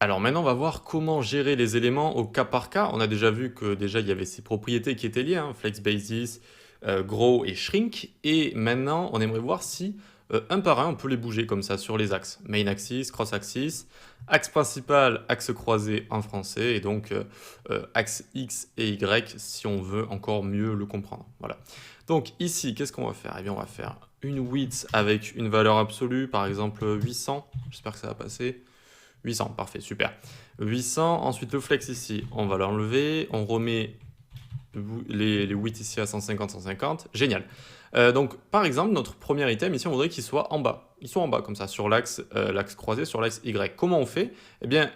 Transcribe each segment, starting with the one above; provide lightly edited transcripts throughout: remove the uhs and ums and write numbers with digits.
Alors maintenant, on va voir comment gérer les éléments au cas par cas. On a déjà vu que il y avait ces propriétés qui étaient liées, hein, flex basis, grow et shrink. Et maintenant, on aimerait voir si un par un, on peut les bouger comme ça sur les axes. Main axis, cross axis, axe principal, axe croisé en français, et donc axe X et Y si on veut encore mieux le comprendre. Voilà. Donc ici, qu'est-ce qu'on va faire? Eh bien, on va faire une width avec une valeur absolue, par exemple 800. J'espère que ça va passer. 800, parfait, super. 800, ensuite le flex ici, on va l'enlever, on remet les widths ici à 150, 150, génial. Donc par exemple, notre premier item ici, on voudrait qu'il soit en bas. Ils sont en bas comme ça, sur l'axe croisé, sur l'axe Y. Comment on fait? Eh bien,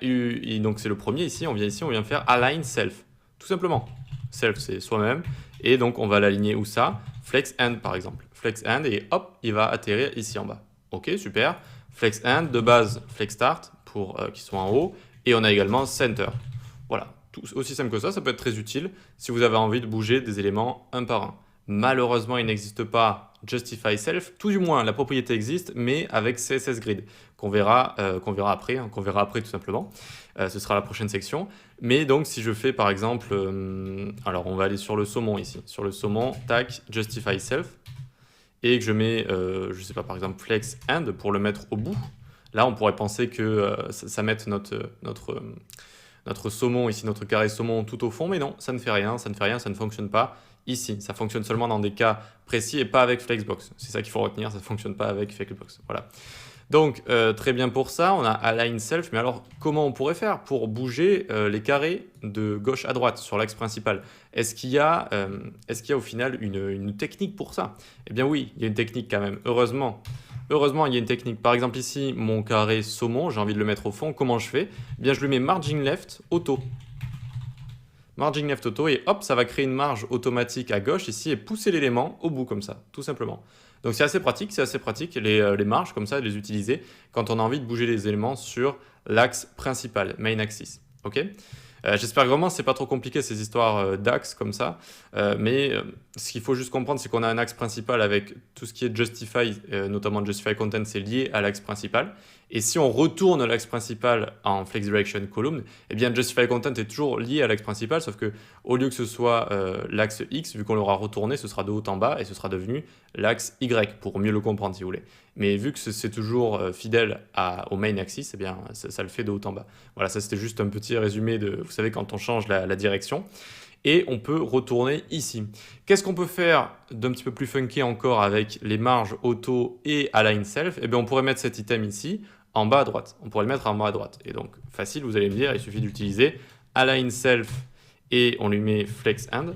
donc c'est le premier ici, on vient faire align self, tout simplement. Self, c'est soi-même, et donc on va l'aligner où ça? Flex end par exemple. Flex end, et hop, il va atterrir ici en bas. Ok, super. Flex end, de base, flex start, pour qu'ils soient en haut, et on a également center. Voilà, tout aussi simple que ça peut être très utile si vous avez envie de bouger des éléments un par un. Malheureusement, il n'existe pas Justify Self, tout du moins la propriété existe, mais avec CSS Grid, qu'on verra après, hein, qu'on verra après tout simplement. Ce sera la prochaine section. Mais donc si je fais par exemple, alors on va aller sur le saumon ici, sur le saumon, tac, Justify Self, et que je mets, je sais pas, par exemple Flex End pour le mettre au bout. Là, on pourrait penser que ça mette notre saumon ici, notre carré saumon tout au fond, mais non, ça ne fait rien, ça ne fonctionne pas ici. Ça fonctionne seulement dans des cas précis et pas avec Flexbox. C'est ça qu'il faut retenir, ça ne fonctionne pas avec Flexbox. Voilà. Donc, très bien pour ça, on a Align Self, mais alors comment on pourrait faire pour bouger les carrés de gauche à droite sur l'axe principal? Est-ce qu'il y a au final une technique pour ça? Eh bien oui, il y a une technique quand même, heureusement. Heureusement, il y a une technique. Par exemple ici, mon carré saumon, j'ai envie de le mettre au fond, comment je fais? Eh bien je lui mets Margin Left Auto. Margin Left Auto, et hop, ça va créer une marge automatique à gauche ici et pousser l'élément au bout comme ça, tout simplement. Donc c'est assez pratique les marges comme ça, de les utiliser quand on a envie de bouger les éléments sur l'axe principal, main axis. Ok? J'espère vraiment que c'est pas trop compliqué ces histoires d'axes comme ça, mais ce qu'il faut juste comprendre, c'est qu'on a un axe principal avec tout ce qui est Justify, notamment Justify Content, c'est lié à l'axe principal. Et si on retourne l'axe principal en Flex Direction Column, eh bien Justify Content est toujours lié à l'axe principal, sauf que au lieu que ce soit l'axe X, vu qu'on l'aura retourné, ce sera de haut en bas et ce sera devenu l'axe Y, pour mieux le comprendre si vous voulez. Mais vu que c'est toujours fidèle au main axis, eh bien ça le fait de haut en bas. Voilà, ça c'était juste un petit résumé de, vous savez, quand on change la direction. Et on peut retourner ici. Qu'est-ce qu'on peut faire d'un petit peu plus funky encore avec les marges auto et align self? Eh bien, on pourrait mettre cet item ici en bas à droite. On pourrait le mettre en bas à droite. Et donc, facile, vous allez me dire, il suffit d'utiliser align self et on lui met flex end,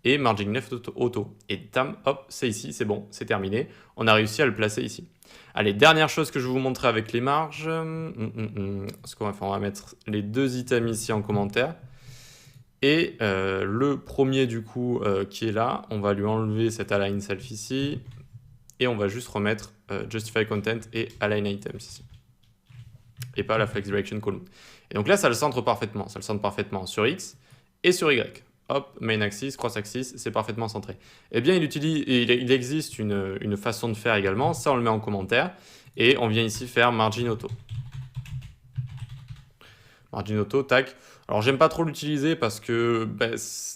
et margin left auto. Et tam, hop, c'est ici, c'est bon, c'est terminé. On a réussi à le placer ici. Allez, dernière chose que je vais vous montrer avec les marges. Ce qu'on va faire, on va mettre les deux items ici en commentaire. Et le premier du coup qui est là, on va lui enlever cet align self ici. Et on va juste remettre justify content et align items ici. Et pas la flex direction column. Et donc là, ça le centre parfaitement. Ça le centre parfaitement sur X et sur Y. Hop, main axis, cross axis, c'est parfaitement centré. Eh bien, il existe une façon de faire également. Ça, on le met en commentaire. Et on vient ici faire margin auto. Margin auto, tac. Alors, j'aime pas trop l'utiliser parce que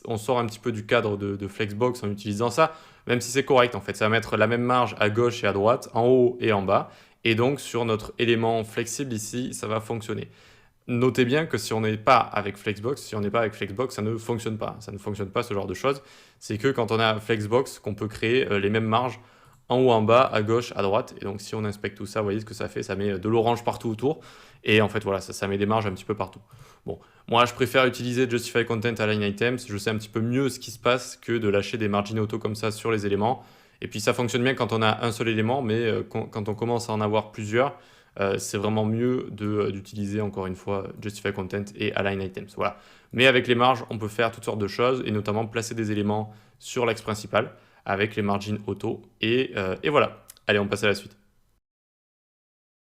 on sort un petit peu du cadre de Flexbox en utilisant ça, même si c'est correct en fait. Ça va mettre la même marge à gauche et à droite, en haut et en bas. Et donc, sur notre élément flexible ici, ça va fonctionner. Notez bien que si on n'est pas avec Flexbox, ça ne fonctionne pas. Ça ne fonctionne pas ce genre de choses. C'est que quand on a Flexbox, qu'on peut créer les mêmes marges en haut, en bas, à gauche, à droite. Et donc si on inspecte tout ça, vous voyez ce que ça fait. Ça met de l'orange partout autour. Et en fait, voilà, ça met des marges un petit peu partout. Bon, moi, je préfère utiliser Justify Content Align Items. Je sais un petit peu mieux ce qui se passe que de lâcher des margin auto comme ça sur les éléments. Et puis ça fonctionne bien quand on a un seul élément, mais quand on commence à en avoir plusieurs, c'est vraiment mieux d'utiliser encore une fois Justify Content et Align Items. Voilà. Mais avec les marges, on peut faire toutes sortes de choses et notamment placer des éléments sur l'axe principal avec les margins auto. Et voilà. Allez, on passe à la suite.